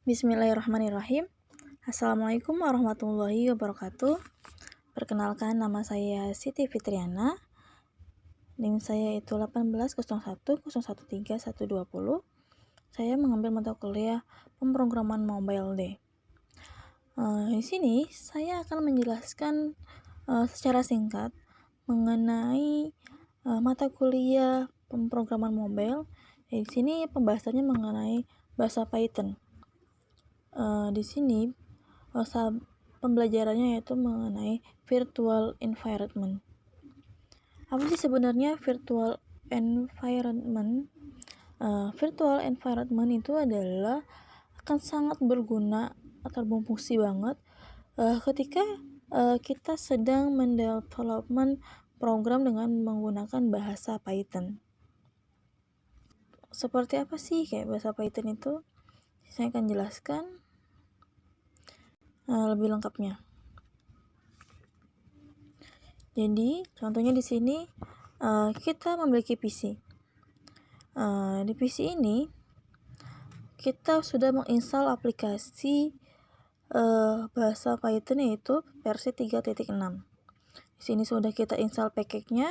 Bismillahirrahmanirrahim. Assalamualaikum warahmatullahi wabarakatuh. Perkenalkan, nama saya Siti Fitriana. NIM saya itu 1801013120. Saya mengambil mata kuliah pemrograman mobile D. Di sini saya akan menjelaskan secara singkat mengenai mata kuliah pemrograman mobile. Di sini pembahasannya mengenai bahasa Python. Di sini pembelajarannya yaitu mengenai virtual environment. Apa sih sebenarnya virtual environment? Virtual environment itu adalah akan sangat berguna atau berfungsi banget ketika kita sedang mendevelopment program dengan menggunakan bahasa Python. Seperti apa sih kayak bahasa Python itu? Saya akan jelaskan lebih lengkapnya. Jadi contohnya di sini kita memiliki PC. Di PC ini kita sudah menginstal aplikasi bahasa Python yaitu versi 3.6. Di sini sudah kita install package-nya,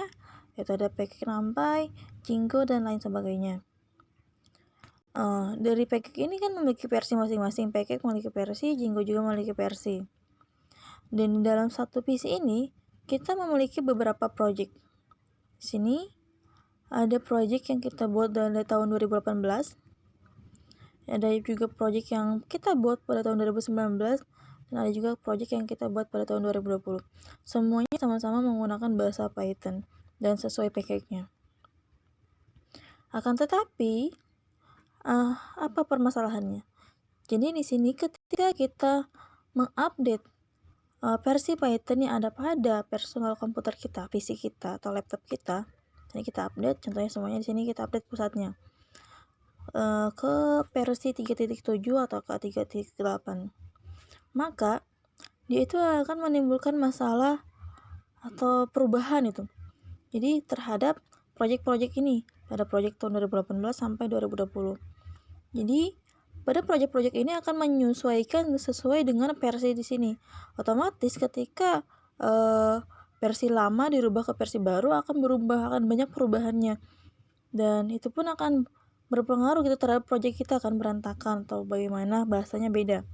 yaitu ada package NumPy, Django dan lain sebagainya. Dari package ini kan memiliki versi masing-masing. Package memiliki versi, Django juga memiliki versi. Dan di dalam satu PC ini kita memiliki beberapa project. Di sini ada project yang kita buat dari tahun 2018. Ada juga project yang kita buat pada tahun 2019 dan ada juga project yang kita buat pada tahun 2020. Semuanya sama-sama menggunakan bahasa Python dan sesuai package-nya. Akan tetapi apa permasalahannya? Jadi di sini ketika kita mengupdate versi Python yang ada pada personal komputer kita, PC kita atau laptop kita, ini kita update, contohnya semuanya di sini kita update pusatnya ke versi 3.7 atau ke 3.8, maka dia itu akan menimbulkan masalah atau perubahan itu. Jadi terhadap project-project ini pada project tahun 2018 sampai 2020. Jadi pada project-project ini akan menyesuaikan sesuai dengan versi di sini. Otomatis ketika versi lama dirubah ke versi baru akan banyak perubahannya. Dan itu pun akan berpengaruh gitu terhadap project kita, akan berantakan atau bagaimana, bahasanya beda.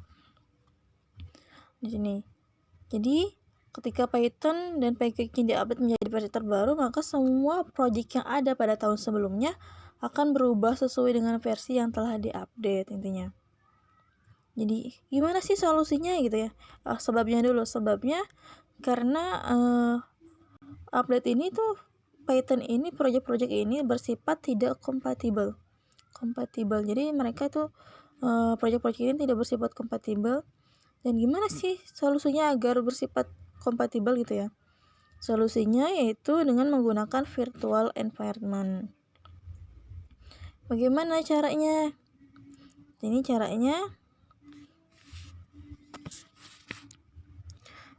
Di sini. Jadi ketika Python dan package-nya diupdate menjadi versi terbaru, maka semua project yang ada pada tahun sebelumnya akan berubah sesuai dengan versi yang telah diupdate intinya. Jadi gimana sih solusinya gitu ya? Sebabnya karena update ini tuh Python ini, project-project ini bersifat tidak kompatibel. Jadi mereka tuh project-project ini tidak bersifat kompatibel. Dan gimana sih solusinya agar bersifat kompatibel gitu ya? Solusinya yaitu dengan menggunakan virtual environment. Bagaimana caranya? Ini caranya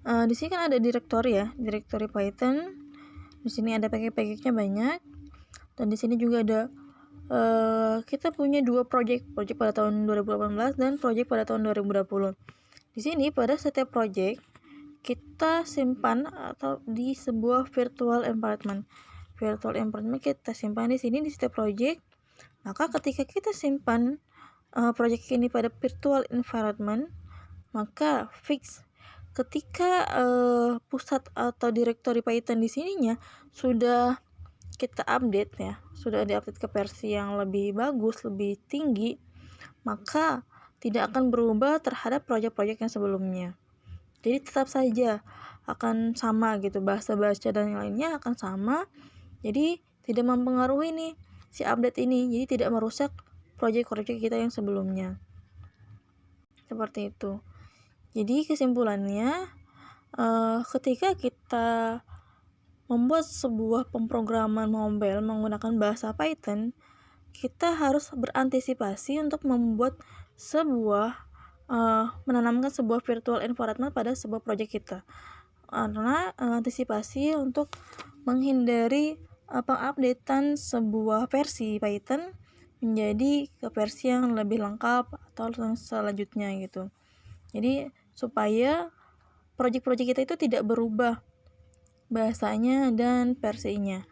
di sini kan ada direktori ya, direktori Python. Di sini ada package-nya banyak. Dan di sini juga ada kita punya dua project pada tahun 2018 dan project pada tahun 2020. Di sini pada setiap project kita simpan atau di sebuah virtual environment. Virtual environment kita simpan di sini di setiap project. Maka ketika kita simpan project ini pada virtual environment, maka fix ketika pusat atau direktori Python di sininya sudah kita update ya, sudah diupdate ke versi yang lebih bagus, lebih tinggi, maka tidak akan berubah terhadap project-project yang sebelumnya. Jadi tetap saja akan sama gitu, bahasa-bahasa dan yang lainnya akan sama. Jadi tidak mempengaruhi nih si update ini, jadi tidak merusak project-project kita yang sebelumnya. Seperti itu. Jadi kesimpulannya, ketika kita membuat sebuah pemrograman mobile menggunakan bahasa Python, kita harus berantisipasi untuk membuat menanamkan sebuah virtual environment pada sebuah project kita. Karena antisipasi untuk menghindari pengupdatean sebuah versi Python menjadi ke versi yang lebih lengkap atau selanjutnya gitu. Jadi supaya project-project kita itu tidak berubah bahasanya dan versinya,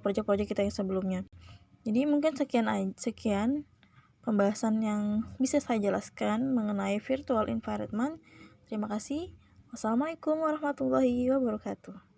project-project kita yang sebelumnya. Jadi mungkin sekian pembahasan yang bisa saya jelaskan mengenai virtual environment. Terima kasih. Wassalamualaikum warahmatullahi wabarakatuh.